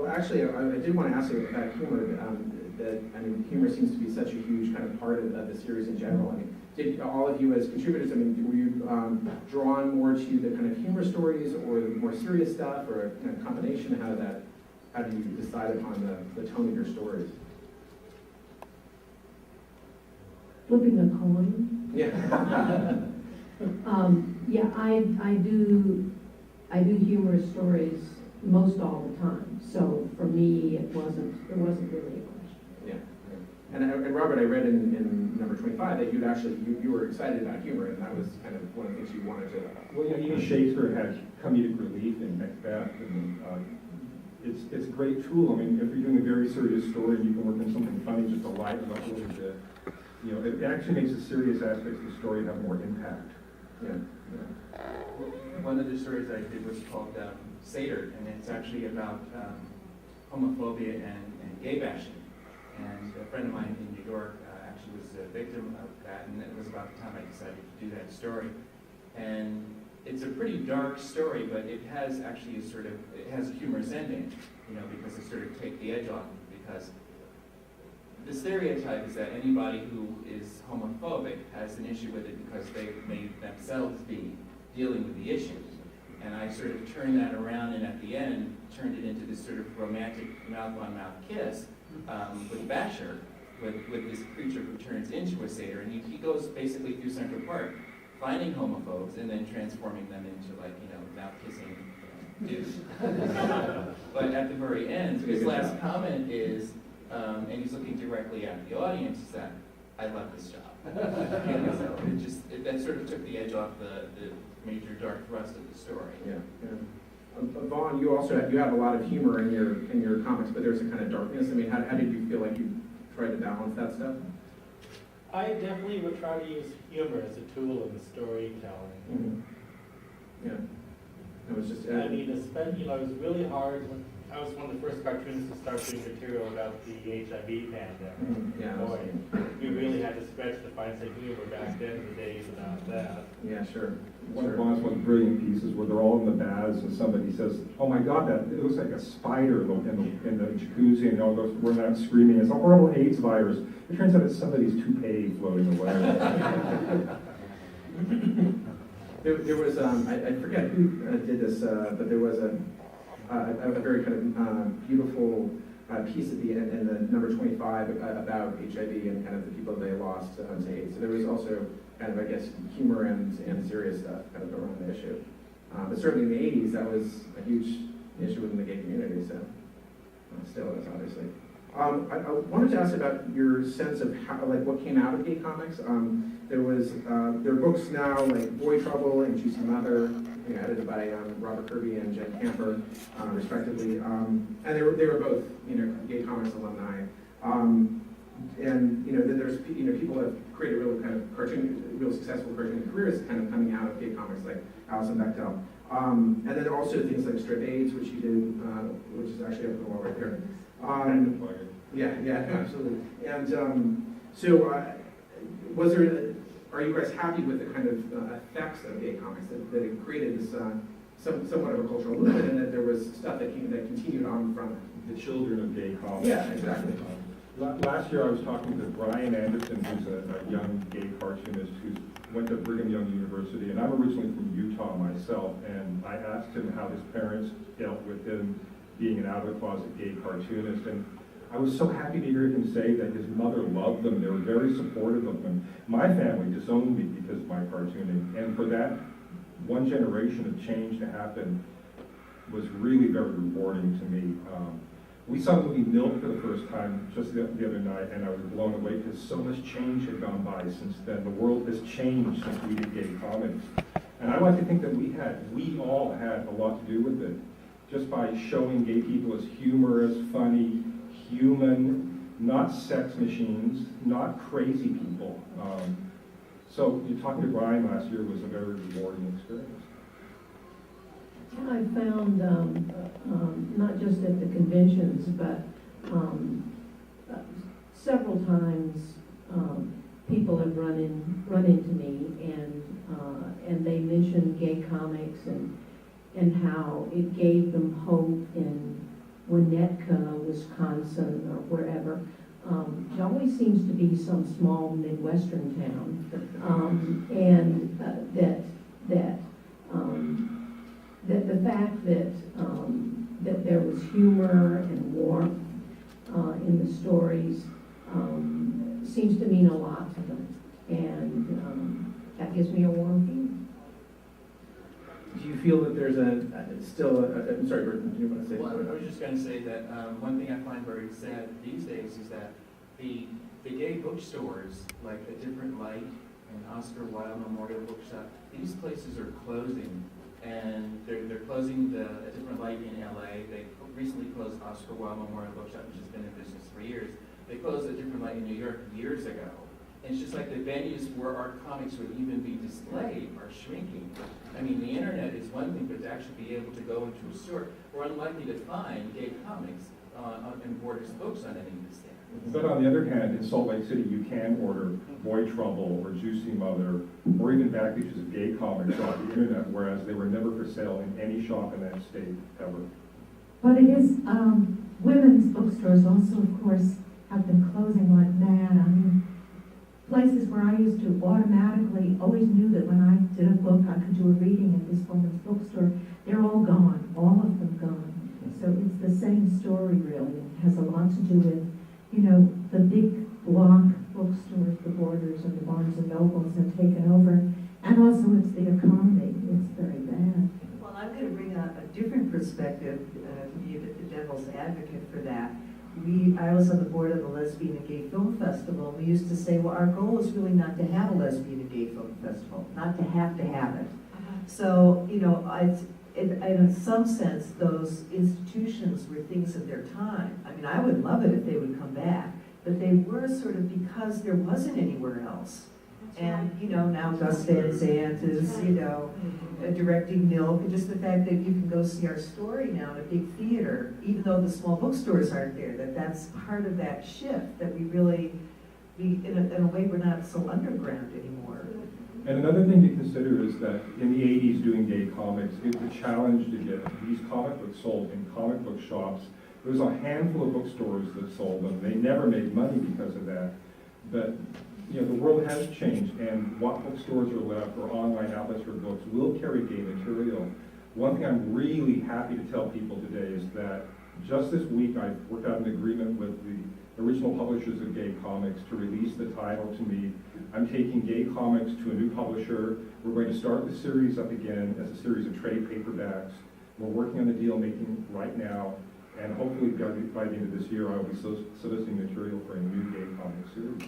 Well, actually, I did want to ask you about humor. Humor seems to be such a huge kind of part of the series in general. I mean, did all of you as contributors, were you drawn more to the kind of humor stories or the more serious stuff, or a kind of combination? How do you decide upon the tone of your stories? Flipping a coin. Yeah. Yeah, I do humorous stories most all the time. So for me, there wasn't really a question. Yeah. And Robert, I read in number 25 that you were excited about humor, and that was kind of one of the things you wanted to. Well, yeah, even Shakespeare had comedic relief in Macbeth, and it's a great tool. I mean, if you're doing a very serious story, and you can work on something funny just to lighten up a little bit. You know, it actually makes the serious aspects of the story have more impact. Yeah. One of the stories I did was called Satyr, and it's actually about homophobia and gay bashing. And a friend of mine in New York actually was a victim of that, and it was about the time I decided to do that story. And it's a pretty dark story, but it has actually it has a humorous ending, because it sort of takes the edge off, because the stereotype is that anybody who is homophobic has an issue with it because they may themselves be dealing with the issue. And I sort of turned that around, and at the end, turned it into this sort of romantic mouth-on-mouth kiss with Basher, with this creature who turns into a satyr. And he goes basically through Central Park, finding homophobes and then transforming them into, mouth-kissing dudes. But at the very end, his last comment is, and he's looking directly at the audience, is that, I love this job. So that sort of took the edge off the major dark thrust of the story. Yeah. Vaughn, you have a lot of humor in your comics, but there's a kind of darkness. I mean, how did you feel like you tried to balance that stuff? I definitely would try to use humor as a tool in the storytelling. Mm-hmm. Yeah. It was just. I mean, it was really hard when I was one of the first cartoonists to start doing material about the HIV pandemic. Yeah. Boy, we really had to stretch to find some humor back then in the days about that. Yeah, sure. One of Vaughn's most brilliant pieces where they're all in the baths and somebody says, "Oh my God, it looks like a spider in the jacuzzi," and all goes running out screaming, "It's a horrible AIDS virus." It turns out it's somebody's toupee floating away. There was I forget who did this, but there was a very kind of beautiful piece at the end in the number 25 about HIV and kind of the people they lost to AIDS. So there was also kind of, I guess, humor and serious stuff kind of around the issue. But certainly in the 80s, that was a huge issue within the gay community. So still is, obviously. I wanted to ask about your sense of how, what came out of gay comics. There are books now like Boy Trouble and Juicy Mother, edited by Robert Kirby and Jen Camper, respectively, and they were both gay comics alumni. And then there's people that have created real successful cartoon careers kind of coming out of gay comics, like Alison Bechdel. And then there are also things like Strip AIDS, which you did, which is actually up on the wall right there. Yeah, absolutely. And are you guys happy with the kind of effects of gay comics that it created this somewhat of a cultural movement, and that there was stuff that continued on from it? The children of gay comics. Yeah, exactly. Last year I was talking to Brian Anderson, who's a young gay cartoonist who went to Brigham Young University, and I'm originally from Utah myself, and I asked him how his parents dealt with him being an out-of-the-closet gay cartoonist, and I was so happy to hear him say that his mother loved them. They were very supportive of him. My family disowned me because of my cartooning, and for that one generation of change to happen was really very rewarding to me. We saw the movie Milk for the first time just the other night, and I was blown away because so much change had gone by since then. The world has changed since we did gay comics. And I like to think that we all had a lot to do with it, just by showing gay people as humorous, funny, human, not sex machines, not crazy people. So talking to Brian last year was a very rewarding experience. I found, not just at the conventions, but several times people have run into me and they mentioned gay comics and how it gave them hope in Winnetka, Wisconsin, or wherever. It always seems to be some small Midwestern town, and that the fact that there was humor and warmth in the stories seems to mean a lot to them, and that gives me a warm feeling. Do you feel that there's I'm sorry, Burton, do you want to say? Well, I was just going to say that one thing I find very sad these days is that the gay bookstores, like A Different Light and Oscar Wilde Memorial Bookshop, these places are closing, and they're closing A Different Light in LA. They recently closed Oscar Wilde Memorial Bookshop, which has been in business for years. They closed A Different Light in New York years ago. And it's just like the venues where our comics would even be displayed are shrinking. I mean, the internet is one thing, but to actually be able to go into a store, we're unlikely to find gay comics and Borders books on any of the stands. But on the other hand, in Salt Lake City, you can order Boy Trouble or Juicy Mother, or even back issues of gay comics off the internet, whereas they were never for sale in any shop in that state ever. But it is, women's bookstores also, of course, have been closing like mad. I mean, places where I used to automatically always knew that when I did a book, I could do a reading at this woman's bookstore. They're all gone, all of them gone. So it's the same story, really. It has a lot to do with, you know, the big block bookstores, the Borders and the Barnes and Nobles have taken over. And also it's the economy. It's very bad. Well, I'm going to bring a different perspective to be the devil's advocate for that. I was on the board of the Lesbian and Gay Film Festival. We used to say, well, our goal is really not to have a lesbian and gay film festival, not to have it. So, you know, in some sense, those institutions were things of their time. I mean, I would love it if they would come back, but they were sort of because there wasn't anywhere else. And, you know, now Gus Van Sant is, you know, directing Milk, and just the fact that you can go see our story now in a big theater, even though the small bookstores aren't there, that's part of that shift, that we really, in a way, we're not so underground anymore. And another thing to consider is that in the 80s doing gay comics, it was a challenge to get these comic books sold in comic book shops. There was a handful of bookstores that sold them. They never made money because of that. But you know, the world has changed, and what bookstores are left or online outlets for books will carry gay material. One thing I'm really happy to tell people today is that just this week I worked out an agreement with the original publishers of Gay Comics to release the title to me. I'm taking Gay Comics to a new publisher. We're going to start the series up again as a series of trade paperbacks. We're working on the deal making right now, and hopefully by the end of this year I'll be soliciting material for a new Gay Comics series.